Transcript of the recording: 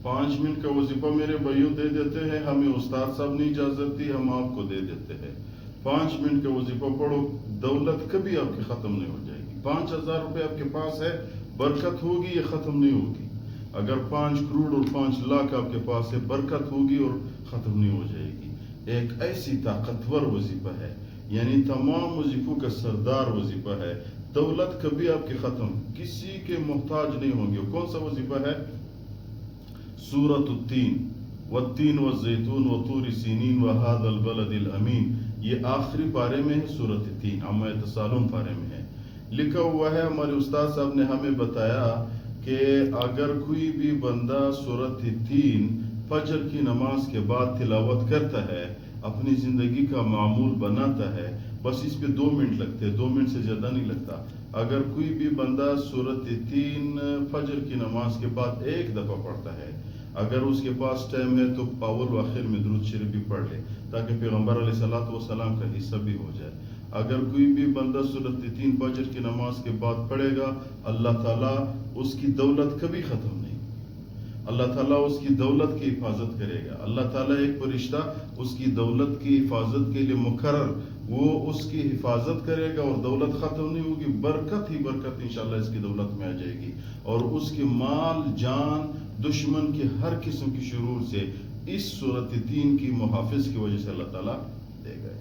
5 minute کا وظیفہ میرے بھائیوں دے دیتے ہیں، ہمیں استاد صاحب نے اجازت دی، ہم آپ کو دے دیتے ہیں۔ 5 منٹ کا وظیفہ پڑھو، دولت کبھی آپ کی ختم نہیں ہو جائے گی۔ 5,000 روپے آپ کے پاس ہے، برکت ہوگی، یہ ختم نہیں ہوگی۔ اگر 5 کروڑ اور 5 لاکھ آپ کے پاس ہے، برکت ہوگی اور ختم نہیں ہو جائے گی۔ ایک ایسی طاقتور وظیفہ ہے، یعنی تمام وظیفوں کا سردار وظیفہ ہے۔ دولت کبھی آپ کی ختم، کسی کے محتاج نہیں ہوں گے۔ کون سا وظیفہ ہے؟ سورۃ التین، والتین والزیتون وطور سینین وہذا البلد الامین، یہ آخری پارے میں ہے سورۃ التین، عما یتساءلون پارے میں ہے۔ لکھا ہوا ہے، ہمارے استاد صاحب نے ہمیں بتایا کہ اگر کوئی بھی بندہ سورۃ التین فجر کی نماز کے بعد تلاوت کرتا ہے، اپنی زندگی کا معمول بناتا ہے، بس اس پہ 2 منٹ لگتے ہیں، 2 منٹ سے زیادہ نہیں لگتا۔ اگر کوئی بھی بندہ سورۃ التین فجر کی نماز کے بعد 1 دفعہ پڑھتا ہے، اگر اس کے پاس ٹائم ہے تو اول و آخر میں درود شریف بھی پڑھ لے، تاکہ پیغمبر علیہ السلام کا حصہ بھی ہو جائے۔ اگر کوئی بھی بندہ سورۃ التین فجر کی نماز کے بعد پڑھے گا، اللہ تعالیٰ اس کی دولت کبھی ختم نہیں، اللہ تعالیٰ اس کی دولت کی حفاظت کرے گا۔ اللہ تعالیٰ ایک فرشتہ اس کی دولت کی حفاظت کے لیے مقرر، وہ اس کی حفاظت کرے گا اور دولت ختم نہیں ہوگی، برکت ہی برکت انشاءاللہ اس کی دولت میں آ جائے گی، اور اس کے مال جان دشمن کی ہر قسم کی شرور سے اس سورۃ التین کی محافظ کی وجہ سے اللہ تعالیٰ دے گا۔